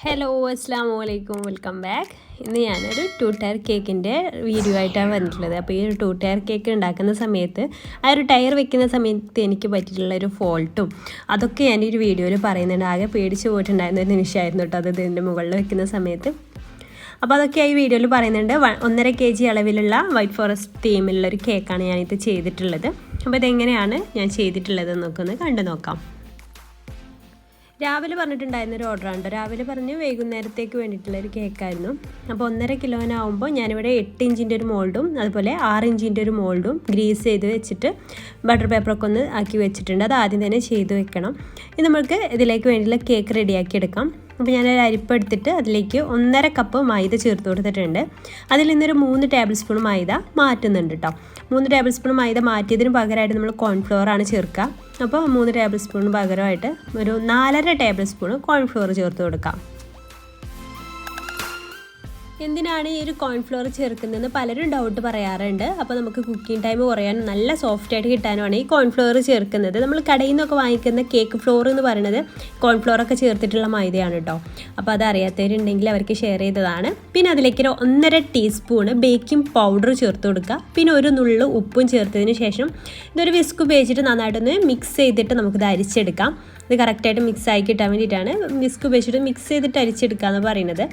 Hello അസ്സലാമലൈക്കും, welcome back. ഇന്ന് ഞാനൊരു 2 ടയർ കേക്കിൻ്റെ വീഡിയോ ആയിട്ടാണ് വന്നിട്ടുള്ളത്. അപ്പോൾ ഈ ഒരു 2 ടയർ കേക്ക് ഉണ്ടാക്കുന്ന സമയത്ത് ആ ഒരു ടയർ വെക്കുന്ന സമയത്ത് എനിക്ക് പറ്റിയിട്ടുള്ളൊരു ഫോൾട്ടും അതൊക്കെ ഞാൻ ഈ ഒരു വീഡിയോയിൽ പറയുന്നുണ്ട്. ആകെ പേടിച്ച് പോയിട്ടുണ്ടായിരുന്ന ഒരു നിമിഷമായിരുന്നു കേട്ടോ അത് ഇതിൻ്റെ മുകളിൽ വെക്കുന്ന സമയത്ത്. അപ്പോൾ അതൊക്കെ ഈ വീഡിയോയിൽ പറയുന്നുണ്ട്. 1.5 kg അളവിലുള്ള വൈറ്റ് ഫോറസ്റ്റ് തീമിലുള്ളൊരു കേക്കാണ് ഞാനിത് ചെയ്തിട്ടുള്ളത്. അപ്പോൾ ഇതെങ്ങനെയാണ് ഞാൻ ചെയ്തിട്ടുള്ളത് എന്നൊക്കെ ഒന്ന് കണ്ടു നോക്കാം. രാവിലെ പറഞ്ഞിട്ടുണ്ടായിരുന്നൊരു ഓർഡറാണ്. രാവിലെ പറഞ്ഞ് വൈകുന്നേരത്തേക്ക് വേണ്ടിയിട്ടുള്ളൊരു കേക്കായിരുന്നു. അപ്പോൾ 1.5 കിലോനാവുമ്പോൾ ഞാനിവിടെ 8 ഇഞ്ചിൻ്റെ ഒരു മോൾഡും അതുപോലെ 6 ഇഞ്ചിൻ്റെ ഒരു മോൾഡും ഗ്രീസ് ചെയ്ത് വെച്ചിട്ട് ബട്ടർ പേപ്പറൊക്കെ ഒന്ന് ആക്കി വെച്ചിട്ടുണ്ട്. അത് ആദ്യം തന്നെ ചെയ്ത് വെക്കണം. ഇനി നമുക്ക് ഇതിലേക്ക് വേണ്ടിയുള്ള കേക്ക് റെഡിയാക്കി എടുക്കാം. അപ്പോൾ ഞാനൊരു അരിപ്പ എടുത്തിട്ട് അതിലേക്ക് 1.5 കപ്പ് മൈദ ചേർത്ത് കൊടുത്തിട്ടുണ്ട്. അതിൽ നിന്നൊരു 3 ടേബിൾ സ്പൂൺ മൈദ മാറ്റുന്നുണ്ട് കേട്ടോ. 3 ടേബിൾ സ്പൂൺ മൈദ മാറ്റിയതിന് പകരമായിട്ട് നമ്മൾ കോൺഫ്ലവർ ആണ് ചേർക്കുക. അപ്പോൾ 3 ടേബിൾ സ്പൂൺ പകരമായിട്ട് ഒരു 4.5 ടേബിൾ സ്പൂൺ കോൺഫ്ലവർ ചേർത്ത് കൊടുക്കാം. എന്തിനാണ് ഈ ഒരു കോൺഫ്ലവർ ചേർക്കുന്നതെന്ന് പലരും ഡൗട്ട് പറയാറുണ്ട്. അപ്പോൾ നമുക്ക് കുക്കിംഗ് ടൈം കുറയാനും നല്ല സോഫ്റ്റായിട്ട് കിട്ടാനുമാണ് ഈ കോൺഫ്ലവർ ചേർക്കുന്നത്. നമ്മൾ കടയിൽ നിന്നൊക്കെ വാങ്ങിക്കുന്ന കേക്ക് ഫ്ലോർ എന്ന് പറയുന്നത് കോൺഫ്ലവറൊക്കെ ചേർത്തിട്ടുള്ള മൈദയാണ് കേട്ടോ. അപ്പോൾ അത് അറിയാത്തവരുണ്ടെങ്കിൽ അവർക്ക് ഷെയർ ചെയ്തതാണ്. പിന്നെ അതിലേക്ക് ഒരു 1.5 ടീസ്പൂണ് ബേക്കിംഗ് പൗഡർ ചേർത്ത് കൊടുക്കുക. പിന്നെ ഒരു നുള്ളു ഉപ്പും ചേർത്തതിന് ശേഷം ഇതൊരു വിസ്ക് ഉപയോഗിച്ചിട്ട് നന്നായിട്ടൊന്ന് മിക്സ് ചെയ്തിട്ട് നമുക്കിത് അരിച്ചെടുക്കാം. ഇത് കറക്റ്റായിട്ട് മിക്സ് ആയി കിട്ടാൻ വേണ്ടിയിട്ടാണ് വിസ്ക് ഉപയോഗിച്ചിട്ട് മിക്സ് ചെയ്തിട്ട് അരിച്ചെടുക്കുക എന്ന് പറയുന്നത്.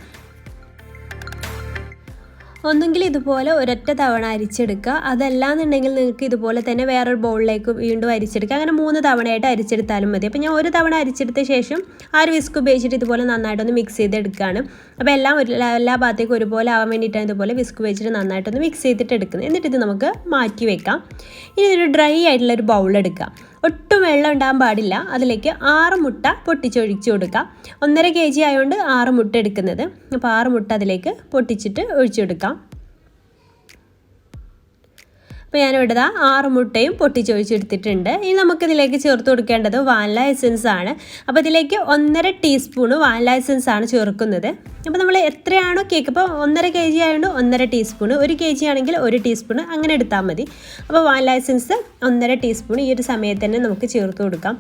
ഒന്നെങ്കിൽ ഇതുപോലെ ഒരൊറ്റ തവണ അരിച്ചെടുക്കുക, അതല്ലാന്നുണ്ടെങ്കിൽ നിങ്ങൾക്ക് ഇതുപോലെ തന്നെ വേറൊരു ബൗളിലേക്ക് വീണ്ടും അരിച്ചെടുക്കുക. അങ്ങനെ 3 തവണയായിട്ട് അരിച്ചെടുത്താലും മതി. അപ്പോൾ ഞാൻ ഒരു തവണ അരിച്ചെടുത്ത ശേഷം ആ ഒരു വിസ്ക് ഉപയോഗിച്ചിട്ട് ഇതുപോലെ നന്നായിട്ടൊന്ന് മിക്സ് ചെയ്തെടുക്കുകയാണ്. അപ്പോൾ എല്ലാ ഭാഗത്തേക്കും ഒരുപോലെ ആവാൻ വേണ്ടിയിട്ടാണ് ഇതുപോലെ വിസ്ക് ഉപയോഗിച്ചിട്ട് നന്നായിട്ടൊന്ന് മിക്സ് ചെയ്തിട്ട് എടുക്കുന്നത്. എന്നിട്ട് ഇത് നമുക്ക് മാറ്റി വെക്കാം. ഇനി ഒരു ഡ്രൈ ആയിട്ടുള്ളൊരു ബൗൾ എടുക്കുക. ഒട്ടും വെള്ളം ഉണ്ടാകാൻ പാടില്ല. അതിലേക്ക് 6 മുട്ട പൊട്ടിച്ചൊഴിച്ച് കൊടുക്കുക. 1.5 kg ആയതുകൊണ്ട് 6 മുട്ട എടുക്കുന്നത്. അപ്പോൾ 6 മുട്ട അതിലേക്ക് പൊട്ടിച്ചിട്ട് ഒഴിച്ചു കൊടുക്കാം. അപ്പോൾ ഞാനിവിടെ 6 മുട്ടയും പൊട്ടിച്ചൊഴിച്ചെടുത്തിട്ടുണ്ട്. ഇനി നമുക്കിതിലേക്ക് ചേർത്ത് കൊടുക്കേണ്ടത് വാനില എസൻസ് ആണ്. അപ്പോൾ ഇതിലേക്ക് 1.5 ടീസ്പൂണ് വാനില എസൻസ് ആണ് ചേർക്കുന്നത്. അപ്പോൾ നമ്മൾ എത്രയാണോ കേക്ക്, ഇപ്പോൾ 1.5 kg ആയതുകൊണ്ട് 1.5 ടീസ്പൂണ്, 1 kg ആണെങ്കിൽ 1 ടീസ്പൂണ് അങ്ങനെ എടുത്താൽ മതി. അപ്പോൾ വാനില എസൻസ് 1.5 ടീസ്പൂൺ ഈ ഒരു സമയത്ത് തന്നെ നമുക്ക് ചേർത്ത് കൊടുക്കാം.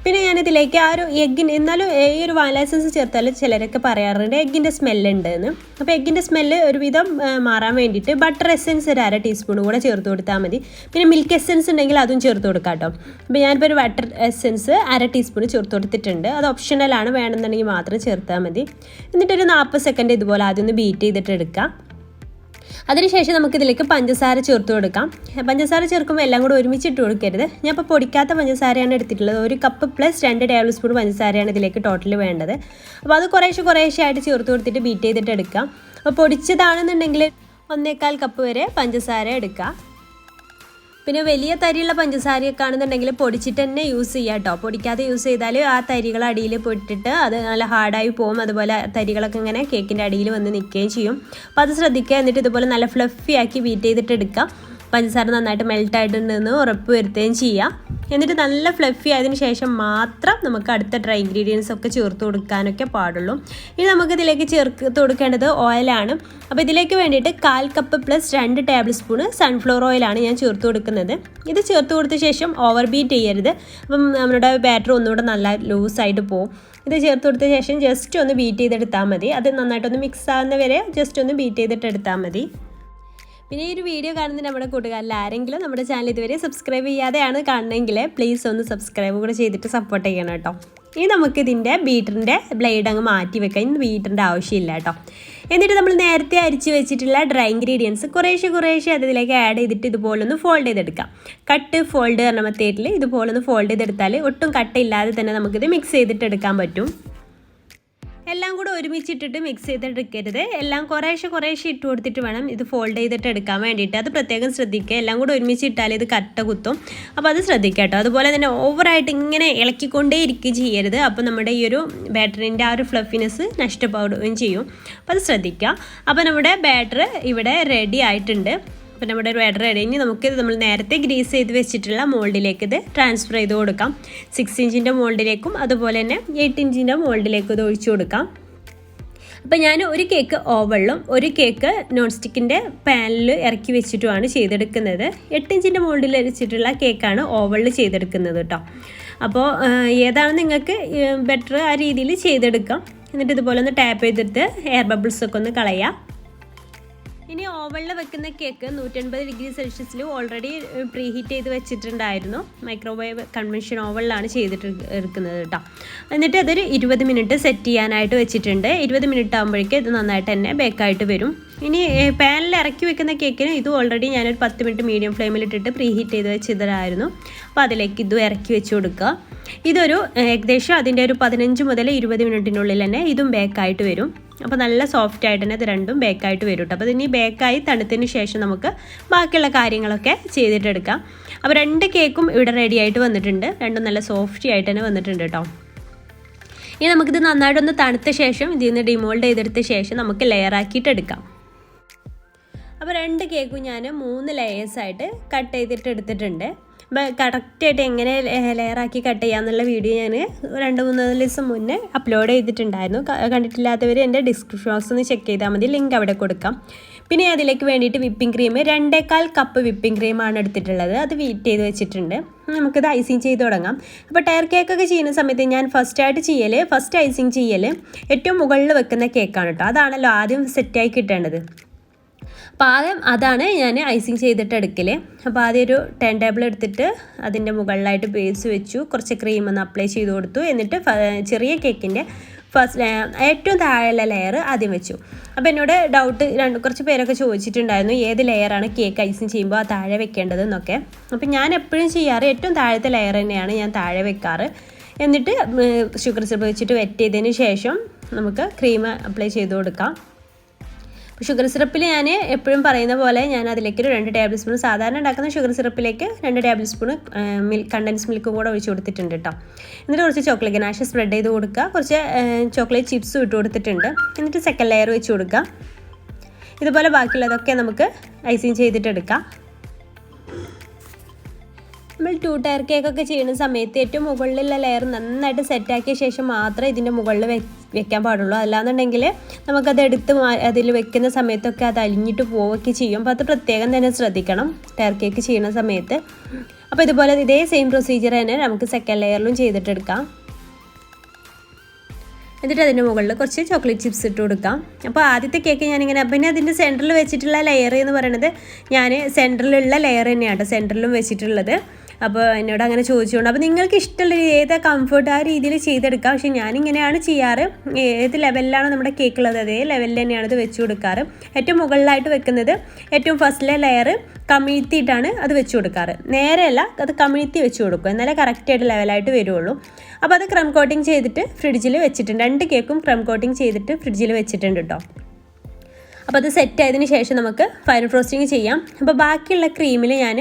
പിന്നെ ഞാനിതിലേക്ക് ആ ഒരു എഗ്ഗിന്, എന്നാലും ഈ ഒരു വാനില എസൻസ് ചേർത്താൽ ചിലരൊക്കെ പറയാറുണ്ട് എഗ്ഗിൻ്റെ സ്മെല്ലുണ്ട് എന്ന്. അപ്പോൾ എഗ്ഗിൻ്റെ സ്മെല്ല് ഒരുവിധം മാറാൻ വേണ്ടിയിട്ട് ബട്ടർ എസൻസ് ഒരു 1/2 ടീസ്പൂൺ കൂടെ ചേർത്ത് കൊടുത്താൽ മതി. പിന്നെ മിൽക്ക് എസൻസ് ഉണ്ടെങ്കിൽ അതും ചേർത്ത് കൊടുക്കാം കേട്ടോ. അപ്പോൾ ഞാനിപ്പോൾ ഒരു ബട്ടർ എസൻസ് 1/2 ടീസ്പൂൺ ചേർത്ത് കൊടുത്തിട്ടുണ്ട്. അത് ഓപ്ഷണലാണ്, വേണമെന്നുണ്ടെങ്കിൽ മാത്രം ചേർത്താൽ മതി. എന്നിട്ടൊരു 40 സെക്കൻഡ് ഇതുപോലെ ആദ്യം ഒന്ന് ബീറ്റ് ചെയ്തിട്ട് എടുക്കാം. അതിനുശേഷം നമുക്കിതിലേക്ക് പഞ്ചസാര ചേർത്ത് കൊടുക്കാം. പഞ്ചസാര ചേർക്കുമ്പോൾ എല്ലാം കൂടെ ഒരുമിച്ചിട്ട് കൊടുക്കരുത്. ഞാൻ ഇപ്പോൾ പൊടിക്കാത്ത പഞ്ചസാരയാണ് എടുത്തിട്ടുള്ളത്. 1 കപ്പ് പ്ലസ് 2 ടേബിൾ സ്പൂൺ പഞ്ചസാരയാണ് ഇതിലേക്ക് ടോട്ടൽ വേണ്ടത്. അപ്പോൾ അത് കുറേശ്ശെ ആയിട്ട് ചേർത്ത് കൊടുത്തിട്ട് ബീറ്റ് ചെയ്തിട്ട് എടുക്കാം. അപ്പോൾ പൊടിച്ചതാണെന്നുണ്ടെങ്കിൽ 1.25 കപ്പ് വരെ പഞ്ചസാര എടുക്കുക. പിന്നെ വലിയ തരിയുള്ള പഞ്ചസാരയൊക്കെ ആണെന്നുണ്ടെങ്കിൽ പൊടിച്ചിട്ട് തന്നെ യൂസ് ചെയ്യുക കേട്ടോ. പൊടിക്കാതെ യൂസ് ചെയ്താൽ ആ തരികൾ അടിയിൽ പൊട്ടിട്ട് അത് നല്ല ഹാർഡായി പോകും. അതുപോലെ തരികളൊക്കെ ഇങ്ങനെ കേക്കിൻ്റെ അടിയിൽ വന്ന് നിൽക്കുകയും ചെയ്യും. അപ്പോൾ അത് ശ്രദ്ധിക്കുക. എന്നിട്ട് ഇതുപോലെ നല്ല ഫ്ലഫി ആക്കി ബീറ്റ് ചെയ്തിട്ട് എടുക്കുക. പഞ്ചസാര നന്നായിട്ട് മെൽട്ടായിട്ടുണ്ടെന്ന് ഉറപ്പ് വരുത്തുകയും ചെയ്യുക. എന്നിട്ട് നല്ല ഫ്ലഫി ആയതിനു ശേഷം മാത്രം നമുക്ക് അടുത്ത ഡ്രൈ ഇൻഗ്രീഡിയൻസ് ഒക്കെ ചേർത്ത് കൊടുക്കാനൊക്കെ പാടുള്ളൂ. ഇനി നമുക്കിതിലേക്ക് ചേർത്ത് കൊടുക്കേണ്ടത് ഓയിലാണ്. അപ്പോൾ ഇതിലേക്ക് വേണ്ടിയിട്ട് 1/4 cup plus 2 table spoon sunflower ഓയിലാണ് ഞാൻ ചേർത്ത് കൊടുക്കുന്നത്. ഇത് ചേർത്ത് കൊടുത്ത ശേഷം ഓവർ ബീറ്റ് ചെയ്യരുത്. അപ്പം നമ്മുടെ ബാറ്റർ ഒന്നുകൂടെ നല്ല ലൂസായിട്ട് പോകും. ഇത് ചേർത്ത് കൊടുത്ത ശേഷം ജസ്റ്റ് ഒന്ന് ബീറ്റ് ചെയ്തെടുത്താൽ മതി. അത് നന്നായിട്ടൊന്ന് മിക്സ് ആകുന്ന വരെ ജസ്റ്റ് ഒന്ന് ബീറ്റ് ചെയ്തിട്ട് എടുത്താൽ മതി. പിന്നെ ഈ ഒരു വീഡിയോ കാണുന്ന നമ്മുടെ കൂട്ടുകാരിൽ ആരെങ്കിലും നമ്മുടെ ചാനൽ ഇതുവരെ സബ്സ്ക്രൈബ് ചെയ്യാതെയാണ് കാണണമെങ്കിൽ പ്ലീസ് ഒന്ന് സബ്സ്ക്രൈബ് കൂടെ ചെയ്തിട്ട് സപ്പോർട്ട് ചെയ്യണം കേട്ടോ. ഇനി നമുക്കിതിൻ്റെ ബീറ്ററിൻ്റെ ബ്ലേഡ് അങ്ങ് മാറ്റി വെക്കാം. ഇനി ബീറ്ററിൻ്റെ ആവശ്യമില്ല കേട്ടോ. എന്നിട്ട് നമ്മൾ നേരത്തെ അരിച്ച് വെച്ചിട്ടുള്ള ഡ്രൈ ഇൻഗ്രീഡിയൻസ് കുറേശ്ശെ അതിലേക്ക് ആഡ് ചെയ്തിട്ട് ഇതുപോലൊന്ന് ഫോൾഡ് ചെയ്തെടുക്കാം. കട്ട് ഫോൾഡ് പറഞ്ഞ മെത്തേഡിൽ ഇതുപോലൊന്ന് ഫോൾഡ് ചെയ്തെടുത്താൽ ഒട്ടും കട്ടയില്ലാതെ തന്നെ നമുക്കിത് മിക്സ് ചെയ്തിട്ട് എടുക്കാൻ പറ്റും. എല്ലാം കൂടെ ഒരുമിച്ചിട്ടിട്ട് മിക്സ് ചെയ്തെടുക്കരുത്. എല്ലാം കുറേശ്ശെ ഇട്ട് കൊടുത്തിട്ട് വേണം ഇത് ഫോൾഡ് ചെയ്തിട്ട് എടുക്കാൻ വേണ്ടിയിട്ട്. അത് പ്രത്യേകം ശ്രദ്ധിക്കുക. എല്ലാം കൂടെ ഒരുമിച്ചിട്ടാൽ ഇത് കട്ട കുത്തും. അപ്പോൾ അത് ശ്രദ്ധിക്കുക കേട്ടോ. അതുപോലെ തന്നെ ഓവറായിട്ട് ഇങ്ങനെ ഇളക്കിക്കൊണ്ടേ ഇരിക്കുകയും ചെയ്യരുത്. അപ്പോൾ നമ്മുടെ ഈ ഒരു ബാറ്ററിൻ്റെ ആ ഒരു ഫ്ലഫിനെസ് നഷ്ടപ്പെടുകയും ചെയ്യും. അപ്പോൾ അത് ശ്രദ്ധിക്കുക. അപ്പോൾ നമ്മുടെ ബാറ്റർ ഇവിടെ റെഡി ആയിട്ടുണ്ട്. അപ്പോൾ നമ്മുടെ ഒരു ബാറ്റർ റെഡി. ഇനി നമുക്കിത് നമ്മൾ നേരത്തെ ഗ്രീസ് ചെയ്ത് വെച്ചിട്ടുള്ള മോൾഡിലേക്ക് ഇത് ട്രാൻസ്ഫർ ചെയ്ത് കൊടുക്കാം. 6 ഇഞ്ചിൻ്റെ മോൾഡിലേക്കും അതുപോലെ തന്നെ 8 ഇഞ്ചിൻ്റെ മോൾഡിലേക്കും ഇത് ഒഴിച്ചു കൊടുക്കാം. അപ്പോൾ ഞാൻ ഒരു കേക്ക് ഓവണിലും ഒരു കേക്ക് നോൺ സ്റ്റിക്കിൻ്റെ പാനിൽ ഇറക്കി വെച്ചിട്ടുമാണ് ചെയ്തെടുക്കുന്നത്. 8 ഇഞ്ചിൻ്റെ മോൾഡിൽ വെച്ചിട്ടുള്ള കേക്കാണ് ഓവണിൽ ചെയ്തെടുക്കുന്നത് കേട്ടോ. അപ്പോൾ ഏതാണ് നിങ്ങൾക്ക് ബെറ്റർ ആ രീതിയിൽ ചെയ്തെടുക്കാം. എന്നിട്ട് ഇതുപോലെ ഒന്ന് ടാപ്പ് ചെയ്തിട്ട് എയർ ബബിൾസൊക്കെ ഒന്ന് കളയാം. ഇനി ഓവനിൽ വെക്കുന്ന cake 180°C already pre heat ചെയ്ത് വെച്ചിട്ടുണ്ടായിരുന്നു. മൈക്രോവേവ് കൺവെൻഷൻ ഓവനിലാണ് ചെയ്തിട്ട് എടുക്കുന്നത് കേട്ടോ. എന്നിട്ട് അതൊരു 20 മിനിറ്റ് സെറ്റ് ചെയ്യാനായിട്ട് വെച്ചിട്ടുണ്ട്. 20 മിനിറ്റ് ആകുമ്പോഴേക്കും ഇത് നന്നായിട്ട് തന്നെ ബേക്കായിട്ട് വരും. ഇനി പാനിൽ ഇറക്കി വെക്കുന്ന കേക്കിന് ഇത് ഓൾറെഡി ഞാനൊരു 10 മിനിറ്റ് മീഡിയം ഫ്ലെയിമിലിട്ടിട്ട് പ്രീ ഹീറ്റ് ചെയ്ത് വെച്ചതായിരുന്നു. അപ്പോൾ അതിലേക്ക് ഇതും ഇറക്കി വെച്ച് കൊടുക്കുക. ഇതൊരു ഏകദേശം അതിൻ്റെ ഒരു 15 മുതൽ 20 മിനിറ്റിനുള്ളിൽ തന്നെ ഇതും ബേക്കായിട്ട് വരും. അപ്പോൾ നല്ല സോഫ്റ്റ് ആയിട്ട് തന്നെ ഇത് രണ്ടും ബേക്കായിട്ട് വരും കേട്ടോ. അപ്പോൾ ഇതിനി ബേക്കായി തണുത്തതിന് ശേഷം നമുക്ക് ബാക്കിയുള്ള കാര്യങ്ങളൊക്കെ ചെയ്തിട്ടെടുക്കാം. അപ്പോൾ 2 കേക്കും ഇവിടെ റെഡി ആയിട്ട് വന്നിട്ടുണ്ട്. രണ്ടും നല്ല സോഫ്റ്റി ആയിട്ട് തന്നെ വന്നിട്ടുണ്ട് കേട്ടോ. ഇനി നമുക്കിത് നന്നായിട്ടൊന്ന് തണുത്ത ശേഷം ഇതിൽ നിന്ന് ഡിമോൾഡ് ചെയ്തെടുത്ത ശേഷം നമുക്ക് ലെയർ ആക്കിയിട്ട് എടുക്കാം. അപ്പോൾ 2 കേക്കും ഞാൻ 3 ലെയേഴ്സായിട്ട് കട്ട് ചെയ്തിട്ട് എടുത്തിട്ടുണ്ട്. അപ്പോൾ കറക്റ്റായിട്ട് എങ്ങനെ ലെയറാക്കി കട്ട് ചെയ്യാമെന്നുള്ള വീഡിയോ ഞാൻ 2-3 ദിവസം മുന്നേ അപ്ലോഡ് ചെയ്തിട്ടുണ്ടായിരുന്നു. കണ്ടിട്ടില്ലാത്തവർ എൻ്റെ ഡിസ്ക്രിപ്ഷൻ ബോക്സ് ഒന്ന് ചെക്ക് ചെയ്താൽ മതി, ലിങ്ക് അവിടെ കൊടുക്കാം. പിന്നെ അതിലേക്ക് വേണ്ടിയിട്ട് വിപ്പിംഗ് ക്രീം 2.25 കപ്പ് വിപ്പിംഗ് ക്രീമാണ് എടുത്തിട്ടുള്ളത്. അത് വീറ്റ് ചെയ്ത് വെച്ചിട്ടുണ്ട്. നമുക്കിത് ഐസിങ് ചെയ്ത് തുടങ്ങാം. അപ്പോൾ ടയർ കേക്കൊക്കെ ചെയ്യുന്ന സമയത്ത് ഞാൻ ഫസ്റ്റ് ഐസിങ് ചെയ്യൽ ഏറ്റവും മുകളിൽ വെക്കുന്ന കേക്കാണ് കേട്ടോ. അതാണല്ലോ ആദ്യം സെറ്റായി കിട്ടേണ്ടത്. അപ്പോൾ ആദ്യം അതാണ് ഞാൻ ഐസിങ് ചെയ്തിട്ട് എടുക്കൽ. അപ്പോൾ ആദ്യം ഒരു ടേൺ ടേബിൾ എടുത്തിട്ട് അതിൻ്റെ മുകളിലായിട്ട് ബേസ് വെച്ചു, കുറച്ച് ക്രീം ഒന്ന് അപ്ലൈ ചെയ്ത് കൊടുത്തു. എന്നിട്ട് ചെറിയ കേക്കിൻ്റെ ഏറ്റവും താഴെയുള്ള ലെയർ ആദ്യം വെച്ചു. അപ്പോൾ എന്നോട് ഡൗട്ട് കുറച്ച് പേരൊക്കെ ചോദിച്ചിട്ടുണ്ടായിരുന്നു ഏത് ലെയറാണ് കേക്ക് ഐസിങ് ചെയ്യുമ്പോൾ ആ താഴെ വെക്കേണ്ടത് എന്നൊക്കെ. അപ്പോൾ ഞാൻ എപ്പോഴും ചെയ്യാറ് ഏറ്റവും താഴത്തെ ലെയർ തന്നെയാണ് ഞാൻ താഴെ വെക്കാറ്. എന്നിട്ട് ഷുഗർ സിറപ്പ് വെച്ചിട്ട് വെറ്റ് ചെയ്തതിന് ശേഷം നമുക്ക് ക്രീം അപ്ലൈ ചെയ്ത് കൊടുക്കാം. ഷുഗർ സിറപ്പിൽ ഞാൻ എപ്പോഴും പറയുന്ന പോലെ ഞാൻ അതിലേക്ക് ഒരു 2 ടേബിൾ സ്പൂൺ സാധാരണ ഉണ്ടാക്കുന്ന ഷുഗർ സിറപ്പിലേക്ക് 2 ടേബിൾ സ്പൂൺ കണ്ടൻസ് മിൽക്ക് കൂടെ ഒഴിച്ച് കൊടുത്തിട്ടുണ്ട് കേട്ടോ. എന്നിട്ട് കുറച്ച് ചോക്ലേറ്റ് ഗനാഷ് സ്പ്രെഡ് ചെയ്ത് കൊടുക്കുക. കുറച്ച് ചോക്ലേറ്റ് ചിപ്സും ഇട്ട് കൊടുത്തിട്ടുണ്ട്. എന്നിട്ട് സെക്കൻഡ് ലെയർ വെച്ച് കൊടുക്കുക. ഇതുപോലെ ബാക്കിയുള്ളതൊക്കെ നമുക്ക് ഐസിങ് ചെയ്തിട്ടെടുക്കാം. നമ്മൾ 2 ടയർ കേക്കൊക്കെ ചെയ്യുന്ന സമയത്ത് ഏറ്റവും മുകളിലുള്ള ലെയർ നന്നായിട്ട് സെറ്റാക്കിയ ശേഷം മാത്രമേ ഇതിൻ്റെ മുകളിൽ വെക്കാൻ പാടുള്ളൂ. അല്ലാന്നുണ്ടെങ്കിൽ നമുക്കത് എടുത്ത് അതിൽ വെക്കുന്ന സമയത്തൊക്കെ അത് അലിഞ്ഞിട്ട് പോവുകയൊക്കെ ചെയ്യും. അപ്പോൾ അത് പ്രത്യേകം തന്നെ ശ്രദ്ധിക്കണം ടയർ കേക്ക് ചെയ്യുന്ന സമയത്ത്. അപ്പോൾ ഇതുപോലെ ഇതേ സെയിം പ്രൊസീജിയർ തന്നെ നമുക്ക് സെക്കൻഡ് ലെയറിലും ചെയ്തിട്ടെടുക്കാം. എന്നിട്ട് അതിൻ്റെ മുകളിൽ കുറച്ച് ചോക്ലേറ്റ് ചിപ്സ് ഇട്ട് കൊടുക്കാം. അപ്പോൾ ആദ്യത്തെ കേക്ക് ഞാനിങ്ങനെ പിന്നെ അതിൻ്റെ സെൻറ്ററിൽ വെച്ചിട്ടുള്ള ലെയർ എന്ന് പറയുന്നത് ഞാൻ സെൻറ്ററിലുള്ള ലെയർ തന്നെയാണ് സെൻറ്ററിലും വെച്ചിട്ടുള്ളത്. അപ്പോൾ എന്നോട് അങ്ങനെ ചോദിച്ചുകൊണ്ട് അപ്പോൾ നിങ്ങൾക്ക് ഇഷ്ടമുള്ള ഏതാ കംഫർട്ട് ആ രീതിയിൽ ചെയ്തെടുക്കാം. പക്ഷേ ഞാനിങ്ങനെയാണ് ചെയ്യാറ്. ഏത് ലെവലിലാണ് നമ്മുടെ കേക്ക് ഉള്ളത് അതേ ലെവലിൽ തന്നെയാണ് ഇത് വെച്ച് കൊടുക്കാറ്. ഏറ്റവും മുകളിലായിട്ട് വെക്കുന്നത് ഏറ്റവും ഫസ്റ്റിലെ ലെയർ കമിഴ്ത്തിയിട്ടാണ് അത് വെച്ച് കൊടുക്കാറ്. നേരെയല്ല, അത് കമിഴ്ത്തി വെച്ച് കൊടുക്കും, എന്നാലേ കറക്റ്റായിട്ട് ലെവലായിട്ട് വരുള്ളൂ. അപ്പോൾ അത് ക്രം കോട്ടിങ് ചെയ്തിട്ട് ഫ്രിഡ്ജിൽ വെച്ചിട്ടുണ്ട്. 2 കേക്കും ക്രം കോട്ടിങ് ചെയ്തിട്ട് ഫ്രിഡ്ജിൽ വെച്ചിട്ടുണ്ട് കേട്ടോ. അപ്പോൾ അത് സെറ്റ് ആയതിന് ശേഷം നമുക്ക് ഫൈനൽ ഫ്രോസ്റ്റിങ് ചെയ്യാം. അപ്പോൾ ബാക്കിയുള്ള ക്രീമിൽ ഞാൻ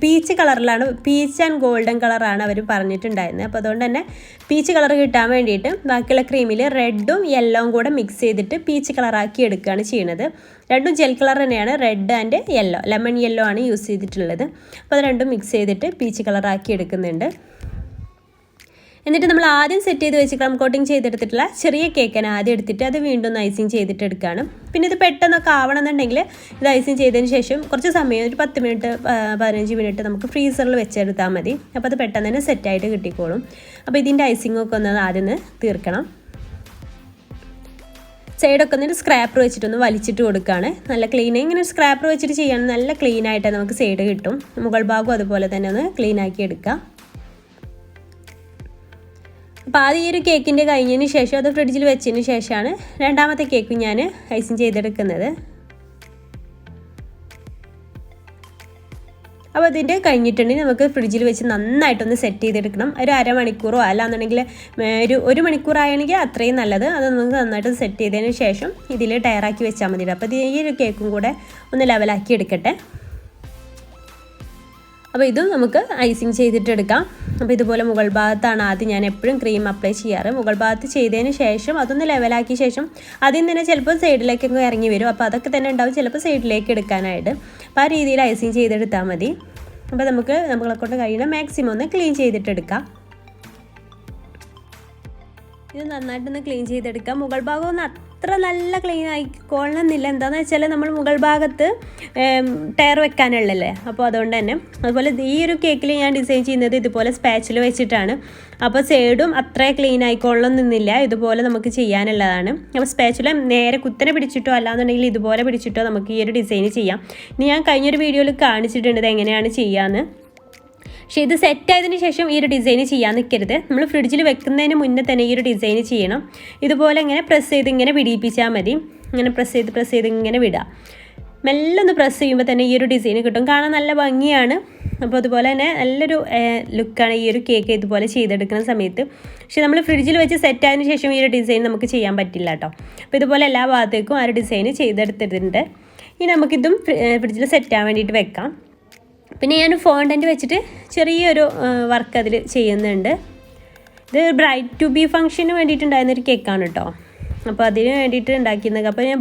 പീച്ച് കളറിലാണ്, പീച്ച് ആൻഡ് ഗോൾഡൻ കളറാണ് അവർ പറഞ്ഞിട്ടുണ്ടായിരുന്നത്. അപ്പോൾ അതുകൊണ്ട് തന്നെ പീച്ച് കളർ കിട്ടാൻ വേണ്ടിയിട്ട് ബാക്കിയുള്ള ക്രീമിൽ റെഡും യെല്ലോവും കൂടെ മിക്സ് ചെയ്തിട്ട് പീച്ച് കളറാക്കി എടുക്കുകയാണ് ചെയ്യുന്നത്. രണ്ടും ജെൽ കളർ തന്നെയാണ്, red and yellow, lemon yellow ആണ് യൂസ് ചെയ്തിട്ടുള്ളത്. അപ്പോൾ അത് രണ്ടും മിക്സ് ചെയ്തിട്ട് പീച്ച് കളറാക്കി എടുക്കുന്നുണ്ട്. എന്നിട്ട് നമ്മൾ ആദ്യം സെറ്റ് ചെയ്ത് വെച്ച് ക്രം കോട്ടിങ് ചെയ്തെടുത്തിട്ടുള്ള ചെറിയ കേക്കിനെ ആദ്യം എടുത്തിട്ട് അത് വീണ്ടും ഐസിങ് ചെയ്തിട്ട് എടുക്കുകയാണ്. പിന്നെ ഇത് പെട്ടെന്നൊക്കെ ആവണമെന്നുണ്ടെങ്കിൽ ഇത് ഐസിങ് ചെയ്തതിന് ശേഷം കുറച്ച് സമയം ഒരു 10 മിനിറ്റ് 15 മിനിറ്റ് നമുക്ക് ഫ്രീസറിൽ വെച്ചെടുത്താൽ മതി. അപ്പോൾ അത് പെട്ടെന്ന് തന്നെ സെറ്റായിട്ട് കിട്ടിക്കോളും. അപ്പോൾ ഇതിൻ്റെ ഐസിങ്ങൊക്കെ ഒന്ന് ആദ്യം തീർക്കണം. സൈഡൊക്കെ ഒന്നിട്ട് സ്ക്രാപ്പർ വെച്ചിട്ടൊന്ന് വലിച്ചിട്ട് കൊടുക്കുകയാണ്. നല്ല ക്ലീൻ, ഇങ്ങനെ സ്ക്രാപ്പർ വെച്ചിട്ട് ചെയ്യുകയാണെങ്കിൽ നല്ല ക്ലീനായിട്ട് നമുക്ക് സൈഡ് കിട്ടും. മുകൾ ഭാഗവും അതുപോലെ തന്നെ ഒന്ന് ക്ലീനാക്കി എടുക്കുക. അപ്പോൾ ആദ്യം ഈ ഒരു കേക്കിൻ്റെ കഴിഞ്ഞതിന് ശേഷം അത് ഫ്രിഡ്ജിൽ വെച്ചതിന് ശേഷമാണ് രണ്ടാമത്തെ കേക്ക് ഞാൻ ഐസിങ് ചെയ്തെടുക്കുന്നത്. അപ്പോൾ അതിൻ്റെ കഴിഞ്ഞിട്ടുണ്ടെങ്കിൽ നമുക്ക് ഫ്രിഡ്ജിൽ വെച്ച് നന്നായിട്ടൊന്ന് സെറ്റ് ചെയ്തെടുക്കണം. ഒരു അരമണിക്കൂറോ അല്ലാന്നുണ്ടെങ്കിൽ ഒരു മണിക്കൂറാണെങ്കിൽ അത്രയും നല്ലത്. അത് നമുക്ക് നന്നായിട്ട് സെറ്റ് ചെയ്തതിന് ശേഷം ഇതിൽ ടയറാക്കി വെച്ചാൽ മതി. അപ്പോൾ ഈ ഒരു കേക്കും കൂടെ ഒന്ന് ലെവലാക്കി എടുക്കട്ടെ. അപ്പോൾ ഇതും നമുക്ക് ഐസിങ് ചെയ്തിട്ടെടുക്കാം. അപ്പോൾ ഇതുപോലെ മുകൾ ഭാഗത്താണ് ആദ്യം ഞാൻ എപ്പോഴും ക്രീം അപ്ലൈ ചെയ്യാറ്. മുകൾ ഭാഗത്ത് ചെയ്തതിന് ശേഷം അതൊന്ന് ലെവലാക്കിയ ശേഷം അതിൽ തന്നെ ചിലപ്പോൾ സൈഡിലേക്കൊക്കെ ഇറങ്ങി വരും. അപ്പോൾ അതൊക്കെ തന്നെ ഉണ്ടാവും ചിലപ്പോൾ സൈഡിലേക്ക് എടുക്കാനായിട്ട്. അപ്പോൾ ആ രീതിയിൽ ഐസിങ് ചെയ്തെടുത്താൽ മതി. അപ്പോൾ നമ്മളെ കൊണ്ട് കഴിയണം മാക്സിമം ഒന്ന് ക്ലീൻ ചെയ്തിട്ടെടുക്കാം. ഇത് നന്നായിട്ടൊന്ന് ക്ലീൻ ചെയ്തെടുക്കാം. മുകൾ ഭാഗം ഒന്ന് അത്ര നല്ല ക്ലീൻ ആയിക്കൊള്ളണമെന്നില്ല. എന്താണെന്ന് വെച്ചാൽ നമ്മൾ മുകൾ ഭാഗത്ത് ടയർ വെക്കാനുള്ളല്ലേ, അപ്പോൾ അതുകൊണ്ട് തന്നെ. അതുപോലെ ഈ ഒരു കേക്കിൽ ഞാൻ ഡിസൈൻ ചെയ്യുന്നത് ഇതുപോലെ സ്പാച്ചിൽ വെച്ചിട്ടാണ്. അപ്പോൾ സൈഡും അത്ര ക്ലീൻ ആയിക്കൊള്ളണമെന്നില്ല, ഇതുപോലെ നമുക്ക് ചെയ്യാനുള്ളതാണ്. അപ്പോൾ സ്പാച്ചിൽ നേരെ കുത്തനെ പിടിച്ചിട്ടോ അല്ലാന്നുണ്ടെങ്കിൽ ഇതുപോലെ പിടിച്ചിട്ടോ നമുക്ക് ഈ ഒരു ഡിസൈൻ ചെയ്യാം. ഇനി ഞാൻ കഴിഞ്ഞൊരു വീഡിയോയിൽ കാണിച്ചിട്ടുണ്ട് ഇത് എങ്ങനെയാണ് ചെയ്യാമെന്ന്. പക്ഷേ ഇത് സെറ്റായതിനു ശേഷം ഈ ഒരു ഡിസൈൻ ചെയ്യാൻ നിൽക്കരുത്. നമ്മൾ ഫ്രിഡ്ജിൽ വെക്കുന്നതിന് മുന്നേ തന്നെ ഈ ഒരു ഡിസൈൻ ചെയ്യണം. ഇതുപോലെ ഇങ്ങനെ പ്രസ് ചെയ്ത് ഇങ്ങനെ പിടിപ്പിച്ചാൽ മതി. ഇങ്ങനെ പ്രസ് ചെയ്ത് ഇങ്ങനെ വിടുക. മെല്ലെ ഒന്ന് പ്രസ് ചെയ്യുമ്പോൾ തന്നെ ഈ ഒരു ഡിസൈൻ കിട്ടും. കാണാൻ നല്ല ഭംഗിയാണ്. അപ്പോൾ അതുപോലെ തന്നെ നല്ലൊരു ലുക്കാണ് ഈ ഒരു കേക്ക് ഇതുപോലെ ചെയ്തെടുക്കുന്ന സമയത്ത്. പക്ഷേ നമ്മൾ ഫ്രിഡ്ജിൽ വെച്ച് സെറ്റായതിനു ശേഷം ഈ ഒരു ഡിസൈൻ നമുക്ക് ചെയ്യാൻ പറ്റില്ല കേട്ടോ. അപ്പോൾ ഇതുപോലെ എല്ലാ ഭാഗത്തേക്കും ആ ഒരു ഡിസൈൻ ചെയ്തെടുത്തിട്ടുണ്ട്. ഇനി നമുക്കിതും ഫ്രിഡ്ജിൽ സെറ്റാൻ വേണ്ടിയിട്ട് വെക്കാം. പിന്നെ ഞാൻ ഫോണ്ടൻറ്റ് വെച്ചിട്ട് ചെറിയൊരു വർക്ക് അതിൽ ചെയ്യുന്നുണ്ട്. ഇത് ബ്രൈറ്റ് ടു ബി ഫംഗ്ഷന് വേണ്ടിയിട്ടുണ്ടായിരുന്നൊരു കേക്കാണ് കേട്ടോ. അപ്പോൾ അതിന് വേണ്ടിയിട്ട് ഉണ്ടാക്കിയിരുന്നത്. അപ്പോൾ ഞാൻ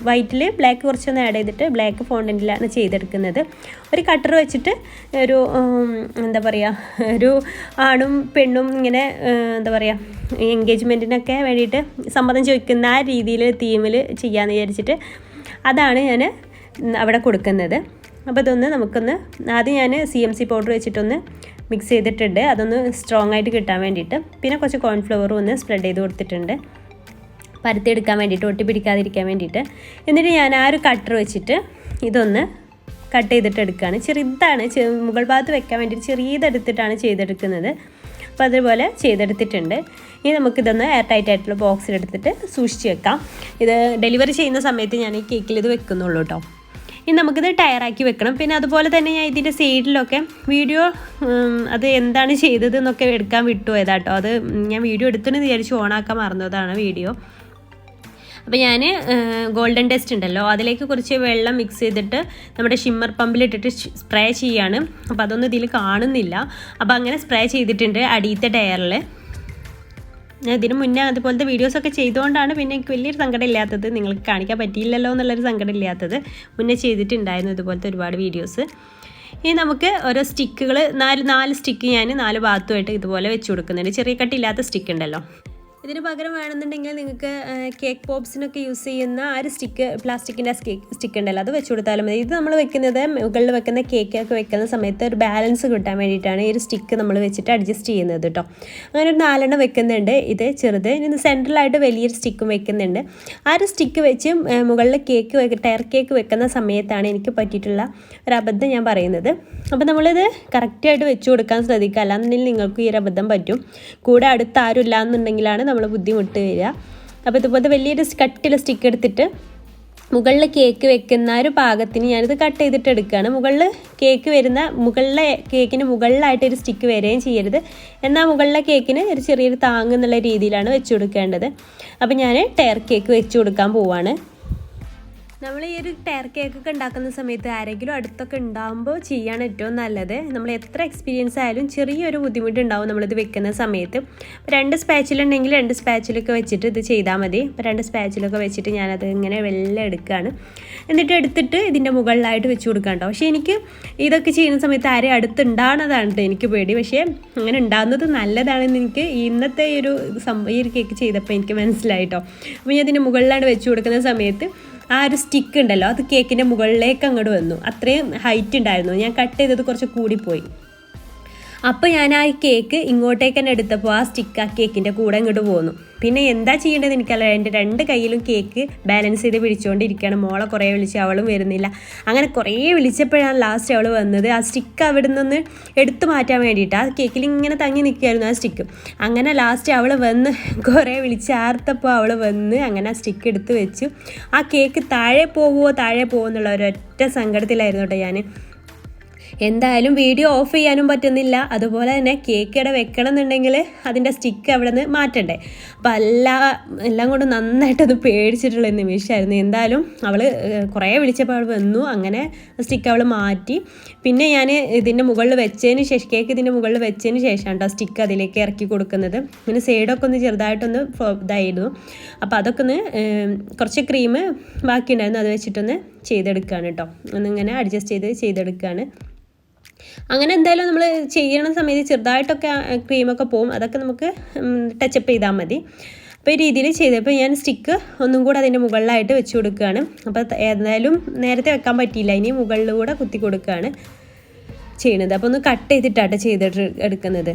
വൈറ്റിൽ ബ്ലാക്ക് കുറച്ചൊന്ന് ആഡ് ചെയ്തിട്ട് ബ്ലാക്ക് ഫോണ്ടൻറ്റിലാണ് ചെയ്തെടുക്കുന്നത്. ഒരു കട്ടർ വെച്ചിട്ട് ഒരു എന്താ പറയുക, ഒരു ആണും പെണ്ണും ഇങ്ങനെ എന്താ പറയുക എൻഗേജ്മെൻറ്റിനൊക്കെ വേണ്ടിയിട്ട് സമ്മതം ചോദിക്കുന്ന ആ രീതിയിൽ തീമിൽ ചെയ്യാമെന്ന് വിചാരിച്ചിട്ട് അതാണ് ഞാൻ അവിടെ കൊടുക്കുന്നത്. അപ്പോൾ ഇതൊന്ന് നമുക്കൊന്ന് ആദ്യം ഞാൻ CMC പൗഡർ വെച്ചിട്ടൊന്ന് മിക്സ് ചെയ്തിട്ടുണ്ട്, അതൊന്ന് സ്ട്രോങ് ആയിട്ട് കിട്ടാൻ വേണ്ടിയിട്ട്. പിന്നെ കുറച്ച് കോൺഫ്ലവറും ഒന്ന് സ്പ്രെഡ് ചെയ്ത് കൊടുത്തിട്ടുണ്ട് പരത്തിയെടുക്കാൻ വേണ്ടിയിട്ട്, ഒട്ടി പിടിക്കാതിരിക്കാൻ വേണ്ടിയിട്ട്. എന്നിട്ട് ഞാൻ ആ ഒരു കട്ടർ വെച്ചിട്ട് ഇതൊന്ന് കട്ട് ചെയ്തിട്ട് എടുക്കുകയാണ്. ചെറുതാണ്, മുകൾ ഭാഗത്ത് വെക്കാൻ വേണ്ടിയിട്ട് ചെറിയതെടുത്തിട്ടാണ് ചെയ്തെടുക്കുന്നത്. അപ്പോൾ അതുപോലെ ചെയ്തെടുത്തിട്ടുണ്ട്. ഇനി നമുക്കിതൊന്ന് എയർ ടൈറ്റ് ആയിട്ടുള്ള ബോക്സിലെടുത്തിട്ട് സൂക്ഷിച്ച് വെക്കാം. ഇത് ഡെലിവറി ചെയ്യുന്ന സമയത്ത് ഞാൻ ഈ കേക്കിൽ ഇത് വെക്കുന്നുള്ളൂ കേട്ടോ. ഇനി നമുക്കിത് ടയറാക്കി വെക്കണം. പിന്നെ അതുപോലെ തന്നെ ഞാൻ ഇതിൻ്റെ സൈഡിലൊക്കെ വീഡിയോ അത് എന്താണ് ചെയ്തത് എന്നൊക്കെ എടുക്കാൻ വിട്ടുപോയതാ കേട്ടോ. അത് ഞാൻ വീഡിയോ എടുത്തെന്ന് വിചാരിച്ച് ഓണാക്കാൻ മറന്നതാണ് വീഡിയോ. അപ്പോൾ ഞാൻ ഗോൾഡൻ ടെസ്റ്റ് ഉണ്ടല്ലോ അതിലേക്ക് കുറച്ച് വെള്ളം മിക്സ് ചെയ്തിട്ട് നമ്മുടെ ഷിമ്മർ പമ്പിലിട്ടിട്ട് സ്പ്രേ ചെയ്യാണ്. അപ്പോൾ അതൊന്നും ഇതിൽ കാണുന്നില്ല. അപ്പോൾ അങ്ങനെ സ്പ്രേ ചെയ്തിട്ടുണ്ട് അടിയത്തെ ടയറിൽ. ഞാൻ ഇതിന് മുന്നേ അതുപോലത്തെ വീഡിയോസൊക്കെ ചെയ്തുകൊണ്ടാണ് പിന്നെ എനിക്ക് വലിയൊരു സങ്കടം ഇല്ലാത്തത്, നിങ്ങൾക്ക് കാണിക്കാൻ പറ്റിയില്ലല്ലോ എന്നുള്ളൊരു സങ്കടം ഇല്ലാത്തത്. മുന്നേ ചെയ്തിട്ടുണ്ടായിരുന്നു ഇതുപോലത്തെ ഒരുപാട് വീഡിയോസ്. ഇനി നമുക്ക് ഓരോ സ്റ്റിക്കുകൾ നാല് സ്റ്റിക്ക് ഞാൻ 4 ഭാഗത്തുമായിട്ട് ഇതുപോലെ വെച്ച് കൊടുക്കുന്നുണ്ട്. ചെറിയ കട്ടില്ലാത്ത സ്റ്റിക്ക് ഉണ്ടല്ലോ. ഇതിന് പകരം വേണമെന്നുണ്ടെങ്കിൽ നിങ്ങൾക്ക് കേക്ക് പോപ്സിനൊക്കെ യൂസ് ചെയ്യുന്ന ആ ഒരു സ്റ്റിക്ക്, പ്ലാസ്റ്റിക്കിൻ്റെ സ്റ്റിക്ക് ഉണ്ടല്ലോ, അത് വെച്ച് കൊടുത്താലും മതി. ഇത് നമ്മൾ വെക്കുന്നത് മുകളിൽ വെക്കുന്ന കേക്കൊക്കെ വെക്കുന്ന സമയത്ത് ഒരു ബാലൻസ് കിട്ടാൻ വേണ്ടിയിട്ടാണ് ഈ ഒരു സ്റ്റിക്ക് നമ്മൾ വെച്ചിട്ട് അഡ്ജസ്റ്റ് ചെയ്യുന്നത് കേട്ടോ. അങ്ങനെ ഒരു 4 എണ്ണം വെക്കുന്നുണ്ട്. ഇത് ചെറുത്. ഇനി സെൻട്രലായിട്ട് വലിയൊരു സ്റ്റിക്കും വെക്കുന്നുണ്ട്. ആ ഒരു സ്റ്റിക്ക് വെച്ച് മുകളിൽ ടയർ കേക്ക് വെക്കുന്ന സമയത്താണ് എനിക്ക് പറ്റിയിട്ടുള്ള ഒരു അബദ്ധം ഞാൻ പറയുന്നത്. അപ്പോൾ നമ്മളിത് കറക്റ്റായിട്ട് വെച്ച് കൊടുക്കാൻ ശ്രദ്ധിക്കുക, അല്ലാന്നുണ്ടെങ്കിൽ നിങ്ങൾക്ക് ഈ ഒരു അബദ്ധം പറ്റും. കൂടെ അടുത്ത് ആരും ഇല്ലാന്നുണ്ടെങ്കിലാണ് നമ്മൾ ബുദ്ധിമുട്ട് വരിക. അപ്പോൾ ഇതുപോലത്തെ വലിയൊരു കട്ടിയുള്ള സ്റ്റിക്ക് എടുത്തിട്ട് മുകളിൽ കേക്ക് വെക്കുന്ന ഒരു പാകത്തിന് ഞാനിത് കട്ട് ചെയ്തിട്ട് എടുക്കുകയാണ്. മുകളിലെ കേക്കിന് മുകളിലായിട്ട് ഒരു സ്റ്റിക്ക് വരികയും ചെയ്യരുത്. എന്നാൽ മുകളിലെ കേക്കിന് ഒരു ചെറിയൊരു താങ്ങ് എന്നുള്ള രീതിയിലാണ് വെച്ച് കൊടുക്കേണ്ടത്. അപ്പോൾ ഞാൻ ടയർ കേക്ക് വെച്ച് കൊടുക്കാൻ പോവാണ്. നമ്മൾ ഈ ഒരു ടയർ കേക്കൊക്കെ ഉണ്ടാക്കുന്ന സമയത്ത് ആരെങ്കിലും അടുത്തൊക്കെ ഉണ്ടാകുമ്പോൾ ചെയ്യാണ് ഏറ്റവും നല്ലത്. നമ്മൾ എത്ര എക്സ്പീരിയൻസ് ആയാലും ചെറിയൊരു ബുദ്ധിമുട്ടുണ്ടാവും നമ്മളിത് വെക്കുന്ന സമയത്ത്. 2 സ്പാച്ചിലുണ്ടെങ്കിൽ 2 സ്പാച്ചിലൊക്കെ വെച്ചിട്ട് ഇത് ചെയ്താൽ മതി. അപ്പോൾ 2 സ്പാച്ചിലൊക്കെ വെച്ചിട്ട് ഞാനത് ഇങ്ങനെ വെള്ളം എടുക്കുകയാണ്. എന്നിട്ട് എടുത്തിട്ട് ഇതിൻ്റെ മുകളിലായിട്ട് വെച്ച് കൊടുക്കാം കേട്ടോ. പക്ഷേ എനിക്ക് ഇതൊക്കെ ചെയ്യുന്ന സമയത്ത് ആരെയും അടുത്തുണ്ടാകുന്നതാണ് കേട്ടോ എനിക്ക് പേടി. പക്ഷേ അങ്ങനെ ഉണ്ടാകുന്നത് നല്ലതാണെന്ന് എനിക്ക് ഇന്നത്തെ ഈ ഒരു കേക്ക് ചെയ്തപ്പോൾ എനിക്ക് മനസ്സിലായിട്ടോ. അപ്പോൾ ഞാൻ ഇതിൻ്റെ മുകളിലാണ് വെച്ച് കൊടുക്കുന്ന സമയത്ത് ആ ഒരു സ്റ്റിക്ക് ഉണ്ടല്ലോ അത് കേക്കിൻ്റെ മുകളിലേക്ക് അങ്ങോട്ട് വന്നു. അത്രയും ഹൈറ്റ് ഉണ്ടായിരുന്നു. ഞാൻ കട്ട് ചെയ്തത് കുറച്ച് കൂടിപ്പോയി. അപ്പോൾ ഞാൻ ആ കേക്ക് ഇങ്ങോട്ടേക്ക് തന്നെ എടുത്തപ്പോൾ ആ സ്റ്റിക്ക് ആ കേക്കിൻ്റെ കൂടെ ഇങ്ങോട്ട് പോന്നു. പിന്നെ എന്താ ചെയ്യേണ്ടത് എനിക്കല്ല. എൻ്റെ 2 കയ്യിലും കേക്ക് ബാലൻസ് ചെയ്ത് പിടിച്ചുകൊണ്ടിരിക്കുകയാണ്. മോളെ കുറേ വിളിച്ച് അവളും വരുന്നില്ല. അങ്ങനെ കുറേ വിളിച്ചപ്പോഴാണ് ലാസ്റ്റ് അവൾ വന്നത്. ആ സ്റ്റിക്ക് അവിടെ നിന്ന് എടുത്തു മാറ്റാൻ വേണ്ടിയിട്ട്. ആ കേക്കിൽ ഇങ്ങനെ തങ്ങി നിൽക്കുകയായിരുന്നു ആ സ്റ്റിക്ക്. അങ്ങനെ ലാസ്റ്റ് അവൾ വന്ന് കുറേ വിളിച്ച് ആർത്തപ്പോൾ അവൾ വന്ന് അങ്ങനെ ആ സ്റ്റിക്ക് എടുത്ത് വെച്ചു. ആ കേക്ക് താഴെ പോവുമോ എന്നുള്ള ഒരൊറ്റ സങ്കടത്തിലായിരുന്നു കേട്ടോ ഞാൻ. എന്തായാലും വീഡിയോ ഓഫ് ചെയ്യാനും പറ്റുന്നില്ല. അതുപോലെ തന്നെ കേക്ക് ഇവിടെ വെക്കണം എന്നുണ്ടെങ്കിൽ അതിൻ്റെ സ്റ്റിക്ക് അവിടെ നിന്ന് മാറ്റണ്ടേ. അപ്പോൾ എല്ലാം കൊണ്ട് നന്നായിട്ടത് പേടിച്ചിട്ടുള്ള നിമിഷമായിരുന്നു. എന്തായാലും അവൾ കുറേ വിളിച്ചപ്പോൾ അവൾ വന്നു. അങ്ങനെ സ്റ്റിക്ക് അവൾ മാറ്റി. പിന്നെ ഞാൻ ഇതിൻ്റെ മുകളിൽ വെച്ചതിന് ശേഷം കേക്ക് ഇതിൻ്റെ മുകളിൽ വെച്ചതിന് ശേഷമാണ് കേട്ടോ സ്റ്റിക്ക് അതിലേക്ക് ഇറക്കി കൊടുക്കുന്നത്. പിന്നെ സൈഡൊക്കെ ഒന്ന് ചെറുതായിട്ടൊന്ന് ഇതായിരുന്നു. അപ്പോൾ അതൊക്കെ ഒന്ന് കുറച്ച് ക്രീം ബാക്കിയുണ്ടായിരുന്നു, അത് വെച്ചിട്ടൊന്ന് ചെയ്തെടുക്കുകയാണ് കേട്ടോ. ഒന്നിങ്ങനെ അഡ്ജസ്റ്റ് ചെയ്തെടുക്കുകയാണ്. അങ്ങനെ എന്തായാലും നമ്മൾ ചെയ്യണ സമയത്ത് ചെറുതായിട്ടൊക്കെ ക്രീമൊക്കെ പോകും, അതൊക്കെ നമുക്ക് ടച്ചപ്പ് ചെയ്താൽ മതി. അപ്പോൾ ഈ രീതിയിൽ ചെയ്തപ്പോൾ ഞാൻ സ്റ്റിക്ക് ഒന്നും കൂടെ അതിൻ്റെ മുകളിലായിട്ട് വെച്ച് കൊടുക്കുകയാണ്. അപ്പോൾ എന്തായാലും നേരത്തെ വെക്കാൻ പറ്റിയില്ല, ഇനി മുകളിലൂടെ കുത്തി കൊടുക്കുകയാണ് ചെയ്യണത്. അപ്പോൾ ഒന്ന് കട്ട് ചെയ്തിട്ടാണ് ചെയ്തിട്ട് എടുക്കുന്നത്.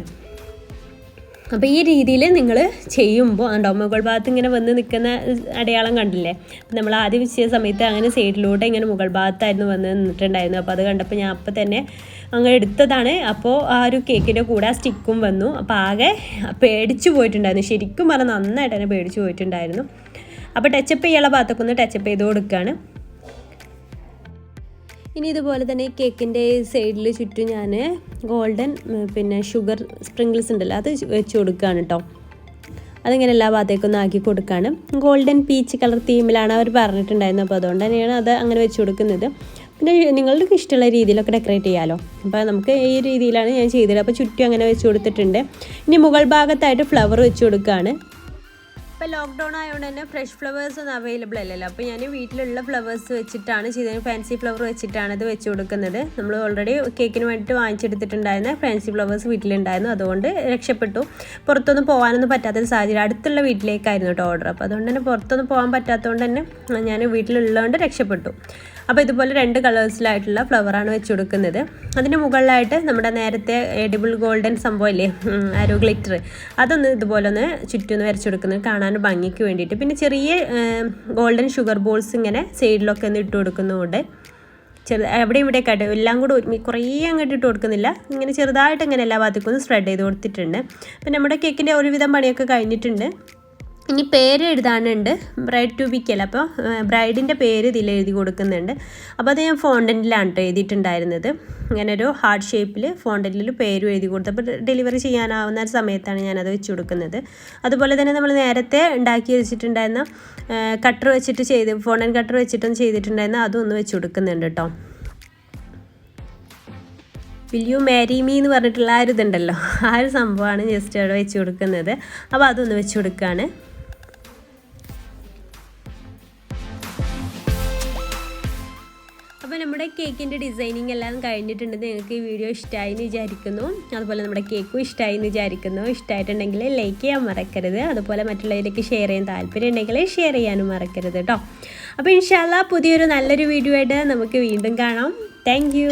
അപ്പോൾ ഈ രീതിയിൽ നിങ്ങൾ ചെയ്യുമ്പോൾ ഉണ്ടാവും മുകൾ ഭാഗത്ത് ഇങ്ങനെ വന്ന് നിൽക്കുന്ന അടയാളം കണ്ടില്ലേ. നമ്മൾ ആദ്യം ചെയ്ത സമയത്ത് അങ്ങനെ സൈഡിലൂടെ ഇങ്ങനെ മുകൾ ഭാഗത്തായിരുന്നു വന്ന് നിന്നിട്ടുണ്ടായിരുന്നു. അപ്പോൾ അത് കണ്ടപ്പോൾ ഞാൻ അപ്പം തന്നെ അങ്ങനെ എടുത്തതാണ്. അപ്പോൾ ആ ഒരു കേക്കിൻ്റെ കൂടെ ആ സ്റ്റിക്കും വന്നു. അപ്പോൾ ആകെ പേടിച്ചു പോയിട്ടുണ്ടായിരുന്നു, ശരിക്കും പറഞ്ഞാൽ നന്നായിട്ട് തന്നെ പേടിച്ചു പോയിട്ടുണ്ടായിരുന്നു. അപ്പോൾ ടച്ചപ്പ് ചെയ്യാനുള്ള ഭാഗത്തൊക്കെ ഒന്ന് ടച്ചപ്പ് ചെയ്ത് കൊടുക്കുകയാണ്. ഇനി ഇതുപോലെ തന്നെ ഈ കേക്കിൻ്റെ സൈഡിൽ ചുറ്റും ഞാൻ ഗോൾഡൻ പിന്നെ ഷുഗർ സ്പ്രിങ്കിൾസ് ഉണ്ടല്ലോ അത് വെച്ച് കൊടുക്കുകയാണ് കേട്ടോ. അതിങ്ങനെ എല്ലാ ഭാഗത്തേക്കൊന്നും ആക്കി കൊടുക്കുകയാണ്. ഗോൾഡൻ പീച്ച് കളർ തീമിലാണ് അവർ പറഞ്ഞിട്ടുണ്ടായിരുന്നത്, അപ്പോൾ അതുകൊണ്ട് തന്നെയാണ് അത് അങ്ങനെ വെച്ച് കൊടുക്കുന്നത്. പിന്നെ നിങ്ങൾക്ക് ഇഷ്ടമുള്ള രീതിയിലൊക്കെ ഡെക്കറേറ്റ് ചെയ്യാമല്ലോ. അപ്പോൾ നമുക്ക് ഈ രീതിയിലാണ് ഞാൻ ചെയ്തത്. അപ്പോൾ ചുറ്റും അങ്ങനെ വെച്ച് കൊടുത്തിട്ടുണ്ട്. ഇനി മുകൾ ഭാഗത്തായിട്ട് ഫ്ലവർ വെച്ച് കൊടുക്കുകയാണ്. ഇപ്പോൾ ലോക്ക്ഡൗൺ ആയതുകൊണ്ട് തന്നെ ഫ്രഷ് ഫ്ലവേഴ്സ് ഒന്നും അവൈലബിൾ അല്ലല്ലോ. അപ്പോൾ ഞാൻ വീട്ടിലുള്ള ഫ്ലവേഴ്സ് വെച്ചിട്ടാണ് ചെയ്തത്. ഫാൻസി ഫ്ലവർ വെച്ചിട്ടാണ് ഇത് വെച്ച് കൊടുക്കുന്നത്. നമ്മൾ ഓൾറെഡി കേക്കിന് വേണ്ടിയിട്ട് വാങ്ങിച്ചെടുത്തിട്ടുണ്ടായിരുന്ന ഫാൻസി ഫ്ലവേഴ്സ് വീട്ടിലുണ്ടായിരുന്നു, അതുകൊണ്ട് രക്ഷപ്പെട്ടു. പുറത്തൊന്നും പോകാനൊന്നും പറ്റാത്തൊരു സാഹചര്യം, അടുത്തുള്ള വീട്ടിലേക്കായിരുന്നു കേട്ടോ ഓർഡർ. അപ്പോൾ അതുകൊണ്ട് തന്നെ പുറത്തൊന്നും പോകാൻ പറ്റാത്തതുകൊണ്ട് തന്നെ ഞാൻ വീട്ടിലുള്ളതുകൊണ്ട് രക്ഷപ്പെട്ടു. അപ്പോൾ ഇതുപോലെ 2 കളേഴ്സിലായിട്ടുള്ള ഫ്ലവറാണ് വെച്ച് കൊടുക്കുന്നത്. അതിന് മുകളിലായിട്ട് നമ്മുടെ നേരത്തെ എഡിബിൾ ഗോൾഡൻ സംഭവമില്ലേ, ആരോ ഗ്ലിറ്റർ, അതൊന്ന് ഇതുപോലെ ഒന്ന് ചുറ്റൊന്ന് വരച്ച് കൊടുക്കുന്നത് കാണാൻ ഭംഗിക്ക് വേണ്ടിയിട്ട്. പിന്നെ ചെറിയ ഗോൾഡൻ ഷുഗർ ബോൾസ് ഇങ്ങനെ സൈഡിലൊക്കെ ഒന്ന് ഇട്ട് കൊടുക്കുന്നുണ്ട്. അവിടെ ഇവിടെയൊക്കെ ആയിട്ട് എല്ലാം കൂടെ കുറേ അങ്ങോട്ട് ഇട്ട് കൊടുക്കുന്നില്ല, ഇങ്ങനെ ചെറുതായിട്ട് ഇങ്ങനെ എല്ലാ ഭാഗത്തേക്കും ഒന്ന് സ്പ്രെഡ് ചെയ്ത് കൊടുത്തിട്ടുണ്ട്. അപ്പം നമ്മുടെ കേക്കിൻ്റെ ഒരുവിധം പണിയൊക്കെ കഴിഞ്ഞിട്ടുണ്ട്. ഇനി പേര് എഴുതാനുണ്ട്, ബ്രൈഡ് ടു ബിക്കല്ല. അപ്പോൾ ബ്രൈഡിൻ്റെ പേര് ഇതിൽ എഴുതി കൊടുക്കുന്നുണ്ട്. അപ്പോൾ അത് ഞാൻ ഫോണ്ടൻറ്റിലാണ് കേട്ടോ എഴുതിയിട്ടുണ്ടായിരുന്നത്. ഇങ്ങനെ ഒരു ഹാർട്ട് ഷേപ്പിൽ ഫോണ്ടൻറ്റിൽ പേരും എഴുതി കൊടുത്തു. അപ്പോൾ ഡെലിവറി ചെയ്യാനാവുന്ന സമയത്താണ് ഞാനത് വെച്ച് കൊടുക്കുന്നത്. അതുപോലെ തന്നെ നമ്മൾ നേരത്തെ ഉണ്ടാക്കി വെച്ചിട്ടുണ്ടായിരുന്ന കട്ടർ വെച്ചിട്ട് ഫോണ്ടൻ കട്ടർ വെച്ചിട്ടൊന്ന് ചെയ്തിട്ടുണ്ടായിരുന്ന അതൊന്ന് വെച്ച് കൊടുക്കുന്നുണ്ട് കേട്ടോ. വിൽ യു മാരി മീ എന്ന് പറഞ്ഞിട്ടുള്ള ആ ഒരു ഇതുണ്ടല്ലോ, ആ ഒരു സംഭവമാണ് ജസ്റ്റ് അവിടെ വെച്ച് കൊടുക്കുന്നത്. അപ്പോൾ അതൊന്ന് വെച്ച് കൊടുക്കുകയാണ്. അപ്പോൾ നമ്മുടെ കേക്കിൻ്റെ ഡിസൈനിങ് എല്ലാം കഴിഞ്ഞിട്ടുണ്ട്. നിങ്ങൾക്ക് ഈ വീഡിയോ ഇഷ്ടമായി എന്ന് വിചാരിക്കുന്നു. അതുപോലെ നമ്മുടെ കേക്കും ഇഷ്ടമായി എന്ന് വിചാരിക്കുന്നു. ഇഷ്ടമായിട്ടുണ്ടെങ്കിൽ ലൈക്ക് ചെയ്യാൻ മറക്കരുത്. അതുപോലെ മറ്റുള്ളവരിലേക്ക് ഷെയർ ചെയ്യാൻ താല്പര്യം ഉണ്ടെങ്കിൽ ഷെയർ ചെയ്യാനും മറക്കരുത് കേട്ടോ. അപ്പോൾ ഇൻഷാ അല്ലാഹ് പുതിയൊരു നല്ലൊരു വീഡിയോ ആയിട്ട് നമുക്ക് വീണ്ടും കാണാം. Thank you.